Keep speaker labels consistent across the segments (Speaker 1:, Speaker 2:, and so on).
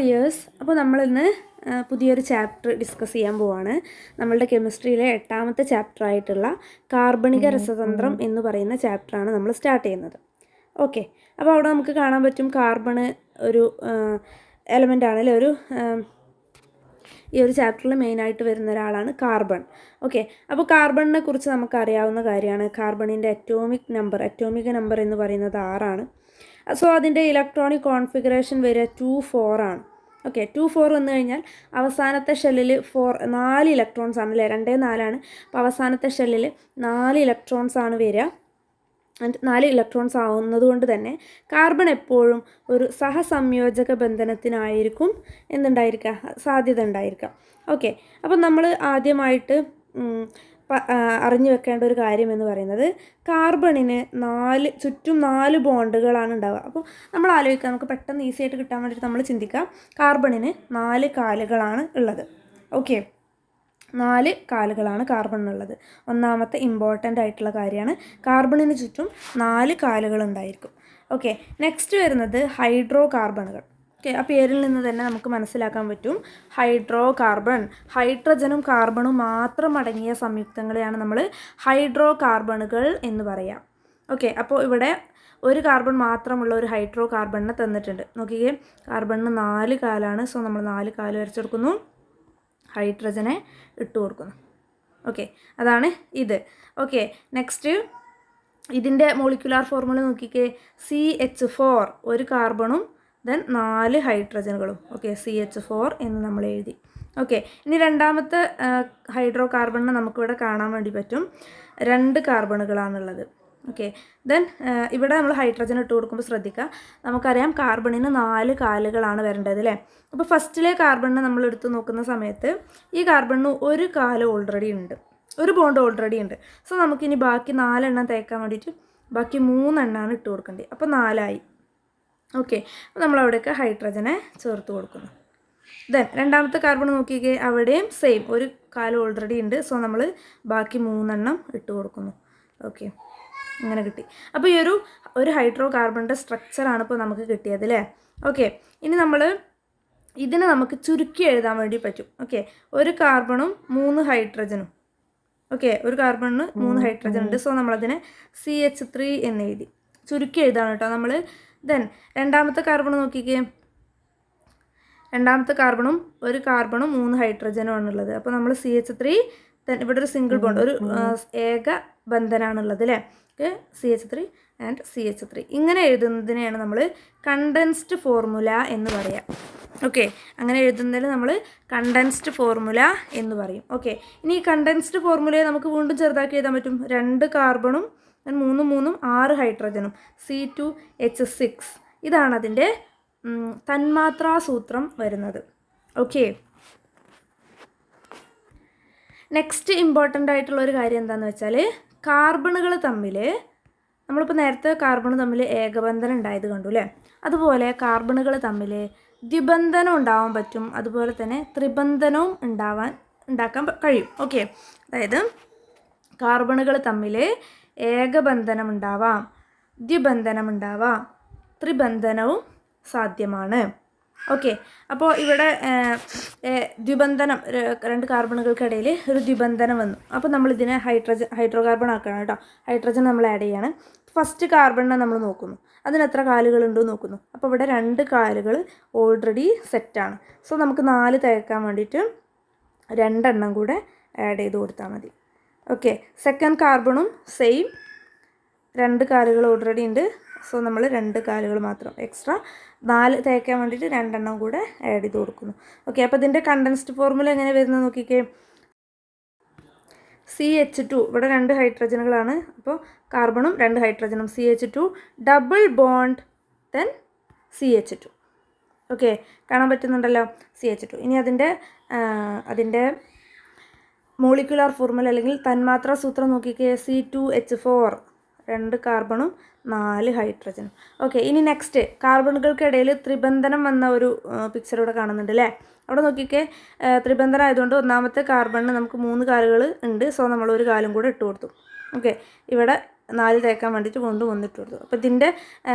Speaker 1: Dears, അപ്പോൾ നമ്മളിന്ന് പുതിയൊരു ചാപ്റ്റർ ഡിസ്കസ് ചെയ്യാൻ പോവാണ്. നമ്മളുടെ കെമിസ്ട്രിയിലെ 8ാമത്തെ ചാപ്റ്റർ ആയിട്ടുള്ള കാർബണിക രസതന്ത്രം എന്ന് പറയുന്ന ചാപ്റ്ററാണ് നമ്മൾ സ്റ്റാർട്ട് ചെയ്യുന്നത്. ഓക്കെ, അപ്പോൾ അവിടെ നമുക്ക് കാണാൻ പറ്റും കാർബണ് ഒരു എലമെൻ്റ് ആണല്ലേ, ഈ ഒരു ചാപ്റ്ററിൽ മെയിനായിട്ട് വരുന്ന ഒരാളാണ് കാർബൺ. ഓക്കെ, അപ്പോൾ കാർബണിനെ കുറിച്ച് നമുക്കറിയാവുന്ന കാര്യമാണ്. കാർബണിൻ്റെ അറ്റോമിക് നമ്പർ എന്ന് പറയുന്നത് 6ആണ്. സോ അതിൻ്റെ ഇലക്ട്രോണിക് കോൺഫിഗറേഷൻ വരിക 2,4 ആണ്. ഓക്കെ, 2,4 വന്നു കഴിഞ്ഞാൽ അവസാനത്തെ ഷെല്ലിൽ 4 ഇലക്ട്രോൺസ് ആണ് അല്ലേ, 2, 4 ആണ്. അപ്പോൾ അവസാനത്തെ ഷെല്ലിൽ 4 ഇലക്ട്രോൺസ് ആണ് വരിക. 4 ഇലക്ട്രോൺസ് ആവുന്നത് കൊണ്ട് തന്നെ കാർബൺ എപ്പോഴും ഒരു സഹസംയോജക ബന്ധനത്തിനായിരിക്കും എന്തുണ്ടായിരിക്കുക, സാധ്യത ഉണ്ടായിരിക്കുക. ഓക്കെ, അപ്പം നമ്മൾ ആദ്യമായിട്ട് അറിഞ്ഞു വെക്കേണ്ട ഒരു കാര്യം എന്ന് പറയുന്നത് കാർബണിന് ചുറ്റും 4 ബോണ്ടുകളാണ് ഉണ്ടാവുക. അപ്പോൾ നമ്മൾ ആലോചിക്കുക, നമുക്ക് പെട്ടെന്ന് ഈസി ആയിട്ട് കിട്ടാൻ വേണ്ടിയിട്ട് നമ്മൾ ചിന്തിക്കുക, കാർബണിന് 4 കാലുകളാണ് ഉള്ളത്. ഓക്കെ, 4 കാലുകളാണ് കാർബണിനുള്ളത്. ഒന്നാമത്തെ ഇമ്പോർട്ടൻ്റ് ആയിട്ടുള്ള കാര്യമാണ്, കാർബണിന് ചുറ്റും 4 കാലുകൾ ഉണ്ടായിരിക്കും. ഓക്കെ, നെക്സ്റ്റ് വരുന്നത് ഹൈഡ്രോ കാർബണുകൾ. ഓക്കെ, ആ പേരിൽ നിന്ന് തന്നെ നമുക്ക് മനസ്സിലാക്കാൻ പറ്റും, ഹൈഡ്രോ കാർബൺ, ഹൈഡ്രജനും കാർബണും മാത്രം അടങ്ങിയ സംയുക്തങ്ങളെയാണ് നമ്മൾ ഹൈഡ്രോ കാർബണുകൾ എന്ന് പറയാം. ഓക്കെ, അപ്പോൾ ഇവിടെ ഒരു കാർബൺ മാത്രമുള്ള ഒരു ഹൈഡ്രോ കാർബണിനെ തന്നിട്ടുണ്ട്. നോക്കിക്കേ, കാർബണിന് 4 കാലാണ്. സോ നമ്മൾ 4 കാല് വരച്ചെടുക്കുന്നു, ഹൈഡ്രജനെ ഇട്ട് കൊടുക്കുന്നു. ഓക്കെ, അതാണ് ഇത്. ഓക്കെ, നെക്സ്റ്റ് ഇതിൻ്റെ മോളിക്കുലാർ ഫോർമുല നോക്കിക്കേ, CH4, ഒരു കാർബണും ദെൻ 4 ഹൈഡ്രജനുകളും. ഓക്കെ, CH4 എന്ന് നമ്മൾ എഴുതി. ഓക്കെ, ഇനി രണ്ടാമത്തെ ഹൈഡ്രോ കാർബണിനെ നമുക്കിവിടെ കാണാൻ വേണ്ടി പറ്റും, 2 കാർബണുകളാണുള്ളത്. ഓക്കെ, ദെൻ ഇവിടെ നമ്മൾ ഹൈഡ്രജൻ ഇട്ട് കൊടുക്കുമ്പോൾ ശ്രദ്ധിക്കുക, നമുക്കറിയാം കാർബണിന് 4 കാലുകളാണ് വരേണ്ടത് അല്ലേ. അപ്പോൾ ഫസ്റ്റിലെ കാർബണിനെ നമ്മൾ എടുത്ത് നോക്കുന്ന സമയത്ത് ഈ കാർബണിന് ഒരു കാല് ഓൾറെഡി ഉണ്ട്, ഒരു ബോണ്ട് ഓൾറെഡി ഉണ്ട്. സോ നമുക്കിനി ബാക്കി 4 എണ്ണം തേക്കാൻ വേണ്ടിയിട്ട് ബാക്കി 3 എണ്ണമാണ് ഇട്ട് കൊടുക്കേണ്ടത്. അപ്പോൾ 4 ആയി. ഓക്കെ, അപ്പോൾ നമ്മളവിടെയൊക്കെ ഹൈഡ്രജനെ ചേർത്ത് കൊടുക്കുന്നു. ദെൻ രണ്ടാമത്തെ കാർബൺ നോക്കിക്കേ, അവിടെയും സെയിം, ഒരു കാല് ഓൾറെഡി ഉണ്ട്. സോ നമ്മൾ ബാക്കി 3 എണ്ണം ഇട്ട് കൊടുക്കുന്നു. ഓക്കെ, ഇങ്ങനെ കിട്ടി. അപ്പോൾ ഈ ഒരു ഹൈഡ്രോ കാർബണിൻ്റെ സ്ട്രക്ചറാണ് ഇപ്പോൾ നമുക്ക് കിട്ടിയത് അല്ലേ. ഓക്കെ, ഇനി നമ്മൾ ഇതിനെ നമുക്ക് ചുരുക്കി എഴുതാൻ വേണ്ടി പറ്റും. ഓക്കെ, ഒരു കാർബണും 3 ഹൈഡ്രജനും. ഓക്കെ, ഒരു കാർബണിന് 3 ഹൈഡ്രജൻ ഉണ്ട്. സോ നമ്മളതിനെ CH3 എന്ന് എഴുതി, ചുരുക്കി എഴുതാണ് കേട്ടോ നമ്മൾ. ദെൻ രണ്ടാമത്തെ കാർബൺ നോക്കിക്കേ, രണ്ടാമത്തെ കാർബണും ഒരു കാർബണും 3 ഹൈഡ്രജനും ആണുള്ളത്. അപ്പോൾ നമ്മൾ CH3, ദെൻ ഇവിടെ ഒരു സിംഗിൾ ബോണ്ട്, ഒരു ഏക ബന്ധനാണുള്ളത് അല്ലേ. CH3 ആൻഡ് CH3 ഇങ്ങനെ എഴുതുന്നതിനെയാണ് നമ്മൾ കണ്ടൻസ്ഡ് ഫോർമുല എന്ന് പറയാം. ഓക്കെ, അങ്ങനെ എഴുതുന്നതിന് നമ്മൾ കണ്ടൻസ്ഡ് ഫോർമുല എന്ന് പറയും. ഓക്കെ, ഇനി ഈ കണ്ടൻസ്ഡ് ഫോർമുലയെ നമുക്ക് വീണ്ടും ചെറുതാക്കി എഴുതാൻ പറ്റും. 2 കാർബണും 3 6 ഹൈഡ്രജനും, C2H6. ഇതാണ് അതിൻ്റെ തന്മാത്രാ സൂത്രം വരുന്നത്. ഓക്കെ, നെക്സ്റ്റ് ഇമ്പോർട്ടൻ്റ് ആയിട്ടുള്ള ഒരു കാര്യം എന്താണെന്ന് വെച്ചാൽ, കാർബണുകൾ തമ്മിൽ നമ്മളിപ്പോൾ നേരത്തെ കാർബൺ തമ്മിൽ ഏകബന്ധനം ഉണ്ടായത് കണ്ടു അല്ലേ. അതുപോലെ കാർബണുകൾ തമ്മിൽ ദ്വിബന്ധനം ഉണ്ടാവാൻ പറ്റും, അതുപോലെ തന്നെ ത്രിബന്ധനവും ഉണ്ടാക്കാൻ കഴിയും. ഓക്കെ, അതായത് കാർബണുകൾ തമ്മിൽ ഏകബന്ധനം ഉണ്ടാവാം, ദ്വിബന്ധനം ഉണ്ടാവാം, ത്രിബന്ധനവും സാധ്യമാണ്. ഓക്കെ, അപ്പോൾ ഇവിടെ ദ്വിബന്ധനം, 2 കാർബണുകൾക്കിടയിൽ ഒരു ദ്വിബന്ധനം വന്നു. അപ്പോൾ നമ്മളിതിനെ ഹൈഡ്രോ കാർബൺ ആക്കണം കേട്ടോ. ഹൈഡ്രജൻ നമ്മൾ ആഡ് ചെയ്യാണ്. ഫസ്റ്റ് കാർബണിനെ നമ്മൾ നോക്കുന്നു, അതിന് എത്ര കാലുകളുണ്ടോ നോക്കുന്നു. അപ്പോൾ ഇവിടെ 2 കാലുകൾ ഓൾറെഡി സെറ്റാണ്. സോ നമുക്ക് 4 തേക്കാൻ വേണ്ടിയിട്ട് 2 എണ്ണം കൂടെ ആഡ് ചെയ്ത് കൊടുത്താൽ മതി. ഓക്കെ, സെക്കൻഡ് കാർബണും സെയിം, 2 കാലുകൾ ഓൾറെഡി ഉണ്ട്. സോ നമ്മൾ 2 കാലുകൾ മാത്രം എക്സ്ട്രാ 4 തേക്കാൻ വേണ്ടിയിട്ട് 2 എണ്ണം കൂടെ ആഡ് ചെയ്ത് കൊടുക്കുന്നു. ഓക്കെ, അപ്പോൾ ഇതിൻ്റെ കണ്ടൻസ്ഡ് ഫോർമുല എങ്ങനെ വരുന്നത് നോക്കിക്കേ, CH2, ഇവിടെ 2 ഹൈഡ്രജനുകളാണ്. അപ്പോൾ കാർബണും 2 ഹൈഡ്രജനും, CH2 double bond then CH2. Okay, കാണാൻ പറ്റുന്നുണ്ടല്ലോ, CH2. ഇനി അതിൻ്റെ മോളിക്കുലാർ ഫോർമുല അല്ലെങ്കിൽ തന്മാത്രാ സൂത്രം നോക്കിക്കേ, C2H4, 2 കാർബണും 4 ഹൈഡ്രജനും. ഓക്കെ, ഇനി നെക്സ്റ്റ് കാർബണുകൾക്കിടയിൽ ത്രിബന്ധനം വന്ന ഒരു പിക്ചർ ഇവിടെ കാണുന്നുണ്ട് അല്ലേ. അവിടെ നോക്കിക്കേ, ത്രിബന്ധനം ആയതുകൊണ്ട് ഒന്നാമത്തെ കാർബണിന് നമുക്ക് 3 കാലുകൾ ഉണ്ട്. സോ നമ്മൾ ഒരു കാലും കൂടെ ഇട്ട് കൊടുത്തു. ഓക്കെ, ഇവിടെ 4 തേക്കാൻ വേണ്ടിയിട്ട് വീണ്ടും 1 ഇട്ട് കൊടുത്തു. അപ്പോൾ ഇതിൻ്റെ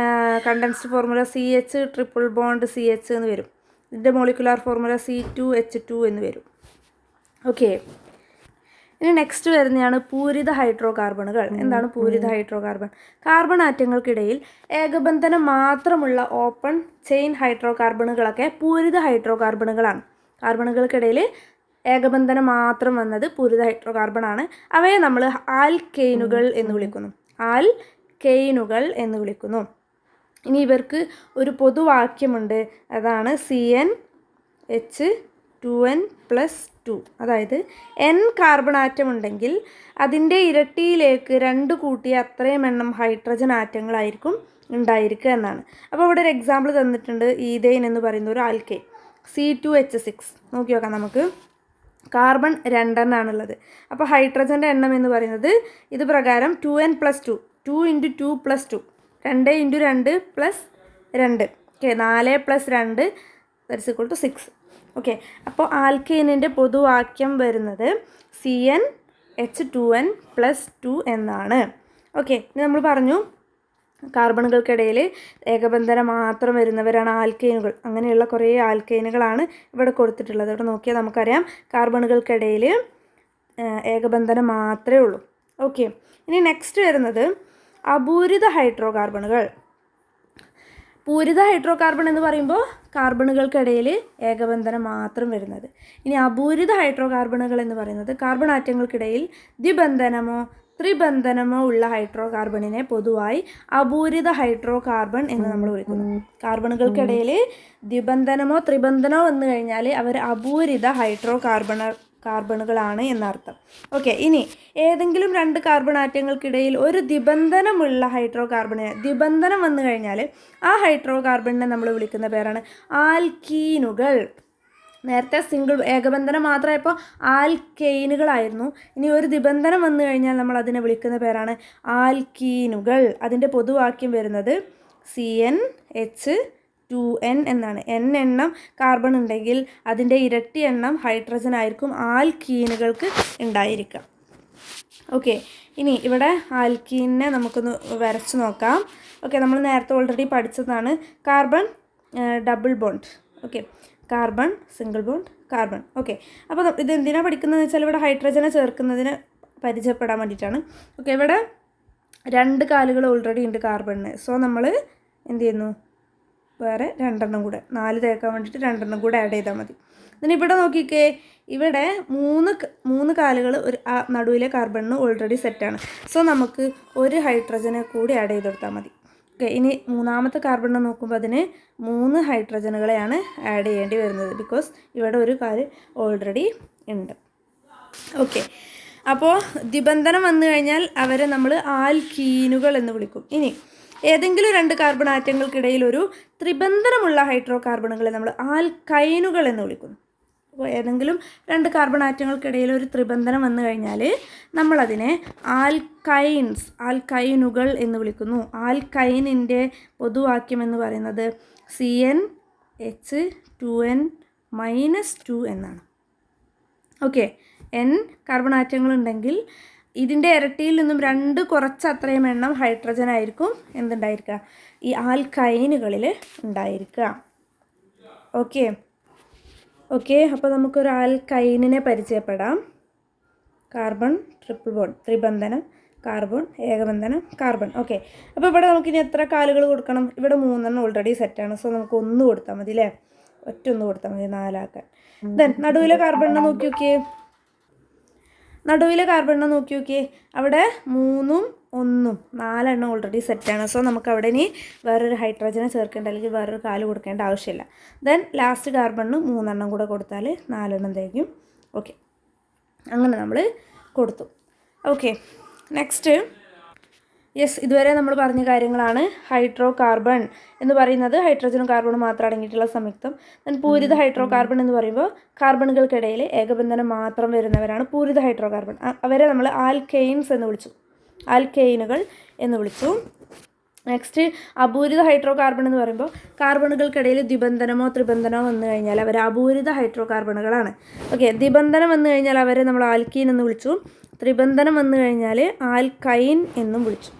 Speaker 1: condensed formula CH triple bond CH എന്ന് വരും. ഇതിൻ്റെ മോളിക്കുലാർ ഫോർമുല C2H2 എന്ന് വരും. ഓക്കെ, ഇനി നെക്സ്റ്റ് വരുന്നതാണ് പൂരിത ഹൈഡ്രോ കാർബണുകൾ. എന്താണ് പൂരിത ഹൈഡ്രോ കാർബൺ? കാർബൺ ആറ്റങ്ങൾക്കിടയിൽ ഏകബന്ധനം മാത്രമുള്ള ഓപ്പൺ ചെയിൻ ഹൈഡ്രോ കാർബണുകളൊക്കെ പൂരിത ഹൈഡ്രോ കാർബണുകളാണ്. കാർബണുകൾക്കിടയിൽ ഏകബന്ധനം മാത്രം വന്നത് പൂരിത ഹൈഡ്രോ കാർബണാണ്. അവയെ നമ്മൾ ആൽക്കെയിനുകൾ എന്ന് വിളിക്കുന്നു. ആൽക്കെയിനുകൾ എന്ന് വിളിക്കുന്നു. ഇനി ഇവർക്ക് ഒരു പൊതുവാക്യമുണ്ട്, അതാണ് CnH2n+2. അതായത് n കാർബൺ ആറ്റം ഉണ്ടെങ്കിൽ അതിൻ്റെ ഇരട്ടിയിലേക്ക് 2 കൂട്ടിയ അത്രയും എണ്ണം ഹൈഡ്രജൻ ആറ്റങ്ങളായിരിക്കും ഉണ്ടായിരിക്കുക എന്നാണ്. അപ്പോൾ ഇവിടെ ഒരു എക്സാമ്പിൾ തന്നിട്ടുണ്ട്. ഈഥെയ്ൻ എന്ന് പറയുന്ന ഒരു ആൽക്കെയിൻ C2H6. നോക്കി നോക്കാം നമുക്ക്. കാർബൺ 2 എണ്ണാണുള്ളത്. അപ്പോൾ ഹൈഡ്രജൻ്റെ എണ്ണം എന്ന് പറയുന്നത് ഇത് പ്രകാരം 2n+2, 2 × 2 + 2, 2 × 2 + 2. ഓക്കെ, 4 + 2 = 6. ഓക്കെ, അപ്പോൾ ആൽക്കെയിനിൻ്റെ പൊതുവാക്യം വരുന്നത് CnH2n+2 എന്നാണ്. ഓക്കെ, ഇനി നമ്മൾ പറഞ്ഞു കാർബണുകൾക്കിടയിൽ ഏകബന്ധനം മാത്രം വരുന്നവരാണ് ആൽക്കെയിനുകൾ. അങ്ങനെയുള്ള കുറേ ആൽക്കെയിനുകളാണ് ഇവിടെ കൊടുത്തിട്ടുള്ളത്. ഇവിടെ നോക്കിയാൽ നമുക്കറിയാം കാർബണുകൾക്കിടയിൽ ഏകബന്ധനം മാത്രമേ ഉള്ളൂ. ഓക്കെ, ഇനി നെക്സ്റ്റ് വരുന്നത് അപൂരിത ഹൈഡ്രോ കാർബണുകൾ. പൂരിത ഹൈഡ്രോ കാർബൺ എന്ന് പറയുമ്പോൾ കാർബണുകൾക്കിടയിൽ ഏകബന്ധനം മാത്രം വരുന്നത്. ഇനി അപൂരിത ഹൈഡ്രോ കാർബണുകൾ എന്ന് പറയുന്നത് കാർബൺ ആറ്റങ്ങൾക്കിടയിൽ ദ്വിബന്ധനമോ ത്രിബന്ധനമോ ഉള്ള ഹൈഡ്രോ കാർബണിനെ പൊതുവായി അപൂരിത ഹൈഡ്രോ കാർബൺ എന്ന് നമ്മൾ വിളിക്കുന്നു. കാർബണുകൾക്കിടയിൽ ദ്വിബന്ധനമോ ത്രിബന്ധനമോ വന്നു കഴിഞ്ഞാൽ അവർ അപൂരിത ഹൈഡ്രോ കാർബണുകളാണ് എന്നർത്ഥം. ഓക്കെ, ഇനി ഏതെങ്കിലും 2 കാർബൺ ആറ്റങ്ങൾക്കിടയിൽ ഒരു ദ്വിബന്ധനമുള്ള ഹൈഡ്രോ കാർബണിനെ, ദ്വിബന്ധനം വന്നു കഴിഞ്ഞാൽ ആ ഹൈഡ്രോ കാർബണിനെ നമ്മൾ വിളിക്കുന്ന പേരാണ് ആൽക്കീനുകൾ. നേരത്തെ സിംഗിൾ ഏകബന്ധനം മാത്രമായപ്പോൾ ആൽക്കെയിനുകളായിരുന്നു. ഇനി ഒരു ദ്വിബന്ധനം വന്നു കഴിഞ്ഞാൽ നമ്മൾ അതിനെ വിളിക്കുന്ന പേരാണ് ആൽക്കീനുകൾ. അതിൻ്റെ പൊതുവാക്യം വരുന്നത് CnH2n എന്നാണ്. n എണ്ണം കാർബൺ ഉണ്ടെങ്കിൽ അതിൻ്റെ ഇരട്ടി എണ്ണം ഹൈഡ്രജൻ ആയിരിക്കും ആൽക്കീനുകൾക്ക് ഉണ്ടായിരിക്കുക. ഓക്കെ, ഇനി ഇവിടെ ആൽക്കീനിനെ നമുക്കൊന്ന് വരച്ച് നോക്കാം. ഓക്കെ, നമ്മൾ നേരത്തെ ഓൾറെഡി പഠിച്ചതാണ്. Carbon double bond, okay, carbon single bond carbon. Okay, അപ്പോൾ ഇത് എന്തിനാണ് പഠിക്കുന്നതെന്ന് വെച്ചാൽ ഇവിടെ ഹൈഡ്രജനെ ചേർക്കുന്നതിന് പരിചയപ്പെടാൻ വേണ്ടിയിട്ടാണ്. ഓക്കെ, ഇവിടെ 2 കാലുകൾ ഓൾറെഡി ഉണ്ട് കാർബണിന്. സോ നമ്മൾ എന്ത് ചെയ്യുന്നു, വേറെ 2 എണ്ണം കൂടെ, 4 തേക്കാൻ വേണ്ടിയിട്ട് 2 എണ്ണം കൂടെ ആഡ് ചെയ്താൽ മതി. then ഇവിടെ നോക്കിക്കേ, ഇവിടെ മൂന്ന് കാലുകൾ ഒരു നടുവിലെ കാർബണിന് ഓൾറെഡി സെറ്റാണ്. സോ നമുക്ക് ഒരു ഹൈഡ്രജനെ കൂടി ആഡ് ചെയ്ത് കൊടുത്താൽ മതി. ഓക്കെ, ഇനി മൂന്നാമത്തെ കാർബണിനെ നോക്കുമ്പോൾ അതിന് 3 ഹൈഡ്രജനുകളെയാണ് ആഡ് ചെയ്യേണ്ടി വരുന്നത്. ബിക്കോസ് ഇവിടെ ഒരു കാല് ഓൾറെഡി ഉണ്ട്. ഓക്കെ, അപ്പോൾ ദ്വിബന്ധനം വന്നു കഴിഞ്ഞാൽ അവരെ നമ്മൾ ആൽക്കീനുകൾ എന്ന് വിളിക്കും. ഇനി ഏതെങ്കിലും 2 കാർബൺ ആറ്റങ്ങൾക്കിടയിൽ ഒരു ത്രിബന്ധനമുള്ള ഹൈഡ്രോ കാർബണുകളെ നമ്മൾ ആൽക്കൈനുകൾ എന്ന് വിളിക്കുന്നു. അപ്പോൾ ഏതെങ്കിലും 2 കാർബൺ ആറ്റങ്ങൾക്കിടയിൽ ഒരു ത്രിബന്ധനം വന്നു കഴിഞ്ഞാൽ നമ്മളതിനെ ആൽക്കൈനുകൾ എന്ന് വിളിക്കുന്നു. ആൽക്കൈനിൻ്റെ പൊതുവാക്യം എന്ന് പറയുന്നത് CnH2n-2 എന്നാണ്. ഓക്കെ, n കാർബൺ ആറ്റങ്ങളുണ്ടെങ്കിൽ ഇതിൻ്റെ ഇരട്ടിയിൽ നിന്നും 2 കുറച്ച് അത്രയും എണ്ണം ഹൈഡ്രജൻ ആയിരിക്കും എന്തുണ്ടായിരിക്കുക, ഈ ആൽക്കൈനുകളിൽ ഉണ്ടായിരിക്കുക. ഓക്കെ, അപ്പോൾ നമുക്കൊരു ആൽക്കൈനിനെ പരിചയപ്പെടാം. കാർബൺ ട്രിപ്പിൾ ബോണ്ട് ത്രിബന്ധനം, കാർബൺ ഏകബന്ധനം, കാർബൺ. ഓക്കെ, അപ്പോൾ ഇവിടെ നമുക്കിനി എത്ര കാലുകൾ കൊടുക്കണം? ഇവിടെ 3 എണ്ണം ഓൾറെഡി സെറ്റാണ്. സോ നമുക്ക് 1 കൊടുത്താൽ മതി അല്ലേ, ഒറ്റ 1 കൊടുത്താൽ മതി 4 ആക്കാൻ. ദെൻ നടുവിലെ കാർബണിനെ നോക്കി നോക്കിയേ, അവിടെ 3ഉം 1ഉം 4 എണ്ണം ഓൾറെഡി സെറ്റാണ്. സോ നമുക്ക് അവിടെ ഇനി വേറൊരു ഹൈഡ്രജനെ ചേർക്കേണ്ട, അല്ലെങ്കിൽ വേറൊരു കാല് കൊടുക്കേണ്ട ആവശ്യമില്ല. ദെൻ ലാസ്റ്റ് കാർബണിന് 3 എണ്ണം കൂടെ കൊടുത്താൽ 4 എണ്ണം തേക്കും. ഓക്കെ, അങ്ങനെ നമ്മൾ കൊടുത്തു. ഓക്കെ, നെക്സ്റ്റ് ഇതുവരെ നമ്മൾ പറഞ്ഞ കാര്യങ്ങളാണ്. ഹൈഡ്രോ കാർബൺ എന്ന് പറയുന്നത് ഹൈഡ്രജനും കാർബണും മാത്രം അടങ്ങിയിട്ടുള്ള സംയുക്തം. ദെൻ പൂരിത ഹൈഡ്രോ കാർബൺ എന്ന് പറയുമ്പോൾ കാർബണുകൾക്കിടയിൽ ഏകബന്ധനം മാത്രം വരുന്നവരാണ് പൂരിത ഹൈഡ്രോ കാർബൺ. അവരെ നമ്മൾ ആൽക്കെയിനുകൾ എന്ന് വിളിച്ചു. നെക്സ്റ്റ് അപൂരിത ഹൈഡ്രോ കാർബൺ എന്ന് പറയുമ്പോൾ കാർബണുകൾക്കിടയിൽ ദ്വിബന്ധനമോ ത്രിബന്ധനമോ വന്നു കഴിഞ്ഞാൽ അവർ അപൂരിത ഹൈഡ്രോ കാർബണുകളാണ്. ഓക്കെ, ദ്വിബന്ധനം വന്നു കഴിഞ്ഞാൽ അവരെ നമ്മൾ ആൽക്കീൻ എന്ന് വിളിച്ചു. ത്രിബന്ധനം വന്നു കഴിഞ്ഞാൽ ആൽക്കൈൻ എന്നും വിളിച്ചു.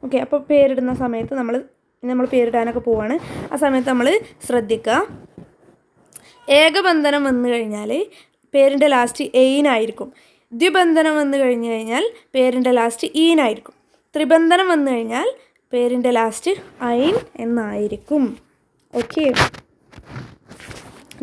Speaker 1: ഓക്കെ, അപ്പോൾ പേരിടുന്ന സമയത്ത് നമ്മൾ പേരിടാനൊക്കെ പോവാണ്. ആ സമയത്ത് നമ്മൾ ശ്രദ്ധിക്കുക. ഏകബന്ധനം വന്നു കഴിഞ്ഞാൽ പേരിൻ്റെ ലാസ്റ്റ് എയിനായിരിക്കും. ദ്വിബന്ധനം വന്നു കഴിഞ്ഞു കഴിഞ്ഞാൽ പേരിൻ്റെ ലാസ്റ്റ് ഈനായിരിക്കും. ത്രിബന്ധനം വന്നു കഴിഞ്ഞാൽ പേരിൻ്റെ ലാസ്റ്റ് ഐൻ എന്നായിരിക്കും. ഓക്കെ,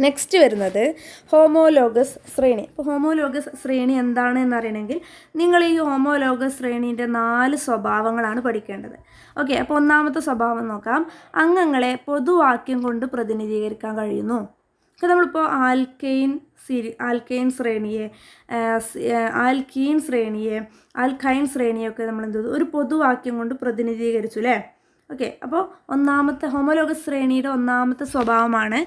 Speaker 1: നെക്സ്റ്റ് വരുന്നത് ഹോമോലോഗസ് ശ്രേണി. അപ്പോൾ ഹോമോലോഗസ് ശ്രേണി എന്താണ് എന്നറിയണമെങ്കിൽ നിങ്ങൾ ഈ ഹോമോലോഗസ് ശ്രേണീൻ്റെ 4 സ്വഭാവങ്ങളാണ് പഠിക്കേണ്ടത്. ഓക്കെ, അപ്പോൾ ഒന്നാമത്തെ സ്വഭാവം നോക്കാം. അംഗങ്ങളെ പൊതുവാക്യം കൊണ്ട് പ്രതിനിധീകരിക്കാൻ കഴിയുന്നു. അപ്പോൾ നമ്മളിപ്പോൾ ആൽക്കൈൻ ശ്രേണിയെ, ആൽക്കീൻ ശ്രേണിയെ, ആൽക്കൈൻ ശ്രേണിയൊക്കെ നമ്മൾ എന്ത് ചെയ്തു, ഒരു പൊതുവാക്യം കൊണ്ട് പ്രതിനിധീകരിച്ചു അല്ലേ. ഓക്കെ, അപ്പോൾ ഒന്നാമത്തെ ഹോമോലോഗസ് ശ്രേണിയുടെ ഒന്നാമത്തെ സ്വഭാവമാണ്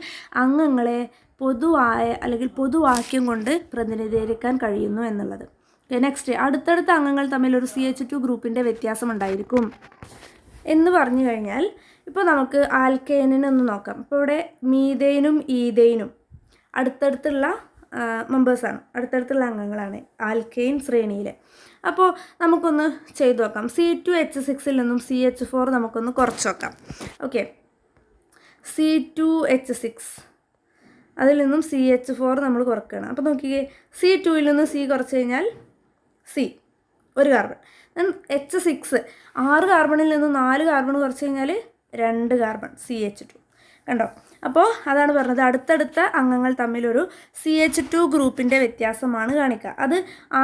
Speaker 1: അംഗങ്ങളെ പൊതുവായ അല്ലെങ്കിൽ പൊതുവാക്യം കൊണ്ട് പ്രതിനിധീകരിക്കാൻ കഴിയുന്നു എന്നുള്ളത്. ഓക്കെ, നെക്സ്റ്റ് അടുത്തടുത്ത അംഗങ്ങൾ തമ്മിൽ ഒരു CH2 ഗ്രൂപ്പിൻ്റെ വ്യത്യാസം ഉണ്ടായിരിക്കും എന്ന് പറഞ്ഞു കഴിഞ്ഞാൽ ഇപ്പോൾ നമുക്ക് ആൽക്കൈനിനൊന്ന് നോക്കാം. ഇപ്പോൾ ഇവിടെ മീഥൈനും ഈഥൈനും അടുത്തടുത്തുള്ള മെമ്പേഴ്സാണ്, അടുത്തടുത്തുള്ള അംഗങ്ങളാണ് ആൽക്കൈൻ ശ്രേണിയിൽ. അപ്പോൾ നമുക്കൊന്ന് ചെയ്തു നോക്കാം. C2H6 നിന്നും CH4 നമുക്കൊന്ന് കുറച്ച് നോക്കാം. ഓക്കെ, C2H6 അതിൽ നിന്നും CH4 നമ്മൾ കുറക്കണം. അപ്പോൾ നോക്കിയേ, C2 നിന്ന് C കുറച്ച് കഴിഞ്ഞാൽ C, ഒരു കാർബൺ. H6 6 കാർബണിൽ നിന്ന് 4 കാർബൺ കുറച്ച് കഴിഞ്ഞാൽ 2 കാർബൺ, CH2. കണ്ടോ? അപ്പോൾ അതാണ് പറഞ്ഞത്, അടുത്തടുത്ത അംഗങ്ങൾ തമ്മിലൊരു CH2 ഗ്രൂപ്പിൻ്റെ വ്യത്യാസമാണ് കാണിക്കുക. അത്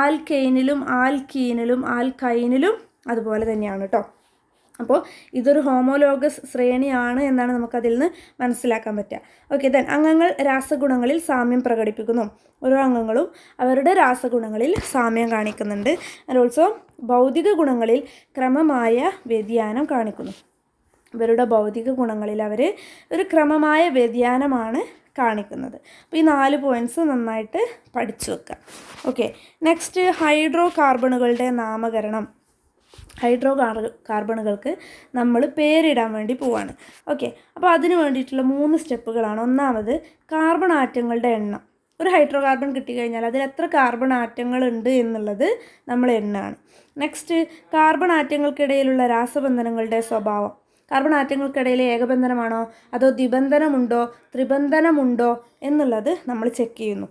Speaker 1: ആൽക്കൈനിലും ആൽക്കീനിലും ആൽക്കൈനിലും അതുപോലെ തന്നെയാണ് കേട്ടോ. അപ്പോൾ ഇതൊരു ഹോമോലോഗസ് ശ്രേണിയാണ് എന്നാണ് നമുക്കതിൽ നിന്ന് മനസ്സിലാക്കാൻ പറ്റുക. ഓക്കെ, ദെൻ അംഗങ്ങൾ രാസഗുണങ്ങളിൽ സാമ്യം പ്രകടിപ്പിക്കുന്നു. ഓരോ അംഗങ്ങളും അവരുടെ രാസഗുണങ്ങളിൽ സാമ്യം കാണിക്കുന്നുണ്ട്. ആൻഡ് ഓൾസോ ഭൗതിക ഗുണങ്ങളിൽ ക്രമമായ വ്യതിയാനം കാണിക്കുന്നു. ഇവരുടെ ഭൗതിക ഗുണങ്ങളിൽ അവർ ഒരു ക്രമമായ വ്യതിയാനമാണ് കാണിക്കുന്നത്. അപ്പോൾ ഈ 4 പോയിൻറ്റ്സ് നന്നായിട്ട് പഠിച്ചു വെക്കുക. ഓക്കെ, നെക്സ്റ്റ് ഹൈഡ്രോ കാർബണുകളുടെ നാമകരണം. ഹൈഡ്രോ കാർബണുകൾക്ക് നമ്മൾ പേരിടാൻ വേണ്ടി പോവാണ്. ഓക്കെ, അപ്പോൾ അതിന് വേണ്ടിയിട്ടുള്ള 3 സ്റ്റെപ്പുകളാണ്. ഒന്നാമത് കാർബൺ ആറ്റങ്ങളുടെ എണ്ണം. ഒരു ഹൈഡ്രോ കാർബൺ കിട്ടിക്കഴിഞ്ഞാൽ അതിൽ എത്ര കാർബൺ ആറ്റങ്ങളുണ്ട് എന്നുള്ളത് നമ്മൾ എണ്ണാണ്. നെക്സ്റ്റ് കാർബൺ ആറ്റങ്ങൾക്കിടയിലുള്ള രാസബന്ധനങ്ങളുടെ സ്വഭാവം. കാർബൺ ആറ്റങ്ങൾക്കിടയിൽ ഏകബന്ധനമാണോ അതോ ദ്വിബന്ധനമുണ്ടോ ത്രിബന്ധനമുണ്ടോ എന്നുള്ളത് നമ്മൾ ചെക്ക് ചെയ്യുന്നു.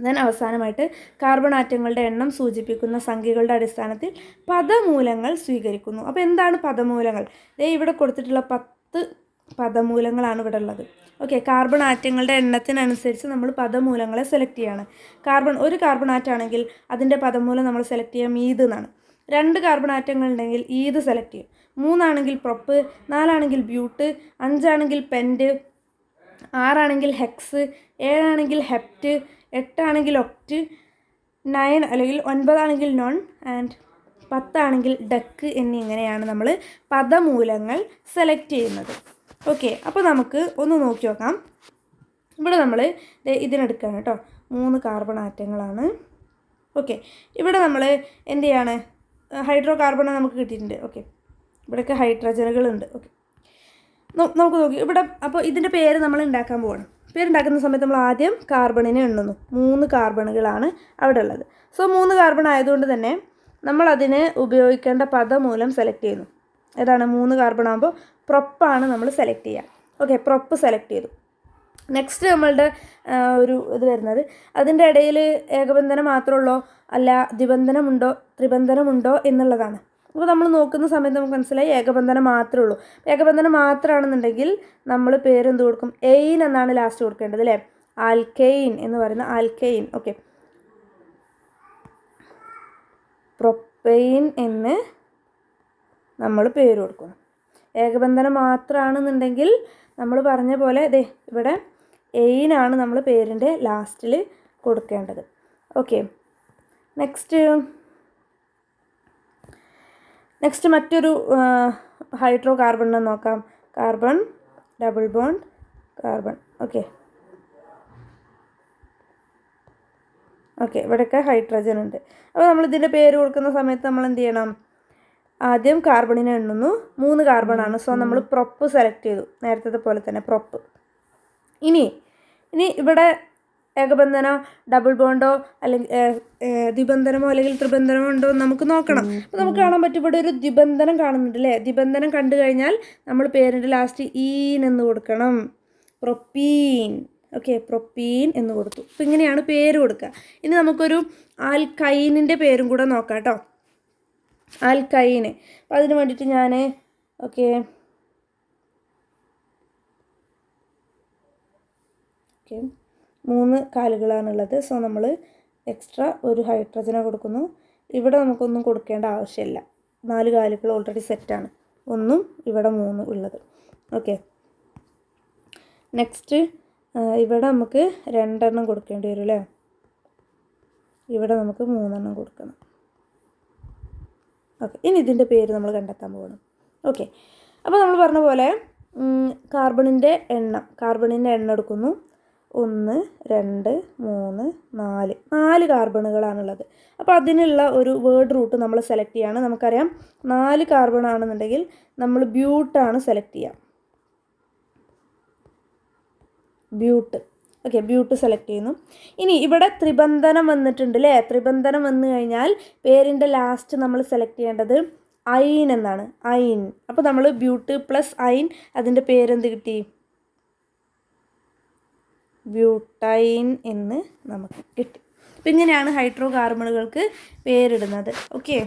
Speaker 1: ദെൻ അവസാനമായിട്ട് കാർബൺ ആറ്റങ്ങളുടെ എണ്ണം സൂചിപ്പിക്കുന്ന സംഖ്യകളുടെ അടിസ്ഥാനത്തിൽ പദമൂലങ്ങൾ സ്വീകരിക്കുന്നു. അപ്പോൾ എന്താണ് പദമൂലങ്ങൾ? ഇവിടെ കൊടുത്തിട്ടുള്ള 10 പദമൂലങ്ങളാണ് ഇവിടെ ഉള്ളത്. ഓക്കെ, കാർബൺ ആറ്റങ്ങളുടെ എണ്ണത്തിനനുസരിച്ച് നമ്മൾ പദമൂലങ്ങളെ സെലക്ട് ചെയ്യാണ്. ഒരു കാർബൺ ആറ്റാണെങ്കിൽ അതിൻ്റെ പദമൂലം നമ്മൾ സെലക്ട് ചെയ്യുക മീത് എന്നാണ്. 2 കാർബൺ ആറ്റങ്ങൾ ഉണ്ടെങ്കിൽ ഈത് സെലക്ട് ചെയ്യും. 3 ആണെങ്കിൽ പ്രൊപ്പ്, 4 ആണെങ്കിൽ ബ്യൂട്ട്, 5 ആണെങ്കിൽ പെൻറ്റ്, 6 ആണെങ്കിൽ ഹെക്സ്, 7 ആണെങ്കിൽ ഹെപ്റ്റ്, 8 ആണെങ്കിൽ ഒക്റ്റ്, 9 അല്ലെങ്കിൽ 9 ആണെങ്കിൽ നോൺ, ആൻഡ് 10 ആണെങ്കിൽ ഡക്ക് എന്നിങ്ങനെയാണ് നമ്മൾ പദമൂലങ്ങൾ സെലക്ട് ചെയ്യുന്നത്. ഓക്കെ, അപ്പോൾ നമുക്ക് ഒന്ന് നോക്കി നോക്കാം. ഇവിടെ നമ്മൾ ഇതിനെടുക്കുകയാണ് കേട്ടോ. 3 കാർബൺ ആറ്റങ്ങളാണ്. ഓക്കെ, ഇവിടെ നമ്മൾ എന്ത് ചെയ്യാണ്, ഹൈഡ്രോ കാർബൺ നമുക്ക് കിട്ടിയിട്ടുണ്ട്. ഓക്കെ, ഇവിടെയൊക്കെ ഹൈഡ്രജനുകളുണ്ട്. ഓക്കെ, നമുക്ക് നോക്കി ഇവിടെ. അപ്പോൾ ഇതിൻ്റെ പേര് നമ്മൾ ഉണ്ടാക്കാൻ പോവാണ്. പേരുണ്ടാക്കുന്ന സമയത്ത് നമ്മൾ ആദ്യം കാർബണിനെ എണ്ണുന്നു. 3 കാർബണുകളാണ് അവിടെ ഉള്ളത്. സോ 3 കാർബൺ ആയതുകൊണ്ട് തന്നെ നമ്മളതിന് ഉപയോഗിക്കേണ്ട പദമൂലം സെലക്ട് ചെയ്യുന്നു. ഏതാണ്? 3 കാർബൺ ആകുമ്പോൾ പ്രൊപ്പാണ് നമ്മൾ സെലക്ട് ചെയ്യുക. ഓക്കെ, പ്രൊപ്പ് സെലക്ട് ചെയ്തു. നെക്സ്റ്റ് നമ്മളുടെ ഒരു ഇത് വരുന്നത് അതിൻ്റെ ഇടയിൽ ഏകബന്ധനം മാത്രമുള്ളോ അല്ല ദ്വിബന്ധനമുണ്ടോ ത്രിബന്ധനമുണ്ടോ എന്നുള്ളതാണ്. അപ്പോൾ നമ്മൾ നോക്കുന്ന സമയത്ത് നമുക്ക് മനസ്സിലായി ഏകബന്ധനം മാത്രമേ ഉള്ളൂ. ഏകബന്ധനം മാത്രമാണെന്നുണ്ടെങ്കിൽ നമ്മൾ പേരെന്ത് കൊടുക്കും? എയിൻ എന്നാണ് ലാസ്റ്റ് കൊടുക്കേണ്ടത് അല്ലേ? ആൽക്കെയിൻ എന്ന് പറയുന്ന ആൽക്കെയിൻ. ഓക്കെ, പ്രൊപ്പെയിൻ എന്ന് നമ്മൾ പേര് കൊടുക്കണം. ഏകബന്ധനം മാത്രമാണെന്നുണ്ടെങ്കിൽ നമ്മൾ പറഞ്ഞ പോലെ ഇവിടെ എയിനാണ് നമ്മൾ പേരിൻ്റെ ലാസ്റ്റിൽ കൊടുക്കേണ്ടത്. ഓക്കെ, നെക്സ്റ്റ് മറ്റൊരു ഹൈഡ്രോ കാർബണിനെ നോക്കാം. Carbon, double bond, carbon. Okay, ഇവിടെയൊക്കെ ഹൈഡ്രജൻ ഉണ്ട്. അപ്പോൾ നമ്മൾ ഇതിൻ്റെ പേര് കൊടുക്കുന്ന സമയത്ത് നമ്മൾ എന്ത് ചെയ്യണം? ആദ്യം കാർബണിനെ എണ്ണുന്നു. 3 കാർബണാണ്. സോ നമ്മൾ പ്രൊപ്പ് സെലക്ട് ചെയ്തു, നേരത്തെ പോലെ തന്നെ പ്രൊപ്പ്. ഇനി ഇവിടെ ഏകബന്ധനോ ഡബിൾ ബോണ്ടോ അല്ലെങ്കിൽ ദ്വിബന്ധനമോ അല്ലെങ്കിൽ ത്രിബന്ധനമോ ഉണ്ടോ നമുക്ക് നോക്കണം. അപ്പോൾ നമുക്ക് കാണാൻ പറ്റും ഇവിടെ ഒരു ദ്വിബന്ധനം കാണുന്നുണ്ട് അല്ലേ? ദ്വിബന്ധനം കണ്ടു കഴിഞ്ഞാൽ നമ്മൾ പേരിൻ്റെ ലാസ്റ്റ് ഈൻ എന്ന് കൊടുക്കണം. പ്രൊപ്പീൻ. ഓക്കെ, പ്രൊപ്പീൻ എന്ന് കൊടുത്തു. അപ്പോൾ ഇങ്ങനെയാണ് പേര് കൊടുക്കുക. ഇനി നമുക്കൊരു ആൽക്കൈനിൻ്റെ പേരും കൂടെ നോക്കാം കേട്ടോ. ആൽക്കൈന്. അപ്പോൾ അതിന് വേണ്ടിയിട്ട് ഞാൻ ഓക്കെ 3 കാലുകളാണുള്ളത്. സോ നമ്മൾ എക്സ്ട്രാ ഒരു ഹൈഡ്രജനെ കൊടുക്കുന്നു. ഇവിടെ നമുക്കൊന്നും കൊടുക്കേണ്ട ആവശ്യമില്ല. 4 കാലുകൾ ഓൾറെഡി സെറ്റാണ്. 1 ഇവിടെ 3 ഉള്ളത്. ഓക്കെ, നെക്സ്റ്റ് ഇവിടെ നമുക്ക് 2 എണ്ണം കൊടുക്കേണ്ടി വരും അല്ലേ. ഇവിടെ നമുക്ക് 3 എണ്ണം കൊടുക്കണം. ഓക്കെ, ഇനി ഇതിൻ്റെ പേര് നമ്മൾ കണ്ടെത്താൻ പോകണം. ഓക്കെ, അപ്പോൾ നമ്മൾ പറഞ്ഞ പോലെ കാർബണിൻ്റെ എണ്ണം എടുക്കുന്നു. 1 2 3 4 കാർബണുകളാണുള്ളത്. അപ്പോൾ അതിനുള്ള ഒരു വേർഡ് റൂട്ട് നമ്മൾ സെലക്ട് ചെയ്യുകയാണ്. നമുക്കറിയാം 4 കാർബൺ ആണെന്നുണ്ടെങ്കിൽ നമ്മൾ ബ്യൂട്ടാണ് സെലക്ട് ചെയ്യുക. ബ്യൂട്ട്. ഓക്കെ, ബ്യൂട്ട് സെലക്ട് ചെയ്യുന്നു. ഇനി ഇവിടെ ത്രിബന്ധനം വന്നിട്ടുണ്ട് അല്ലേ. ത്രിബന്ധനം വന്നു കഴിഞ്ഞാൽ പേരിൻ്റെ ലാസ്റ്റ് നമ്മൾ സെലക്ട് ചെയ്യേണ്ടത് അയിൻ എന്നാണ്. അയിൻ. അപ്പോൾ നമ്മൾ ബ്യൂട്ട് പ്ലസ് അയിൻ, അതിൻ്റെ പേരെന്ത് കിട്ടി? ബ്യൂട്ടൈൻ എന്ന് നമുക്ക് കിട്ടി. അപ്പോൾ ഇങ്ങനെയാണ് ഹൈഡ്രോ കാർബണുകൾക്ക് പേരിടുന്നത്. ഓക്കെ.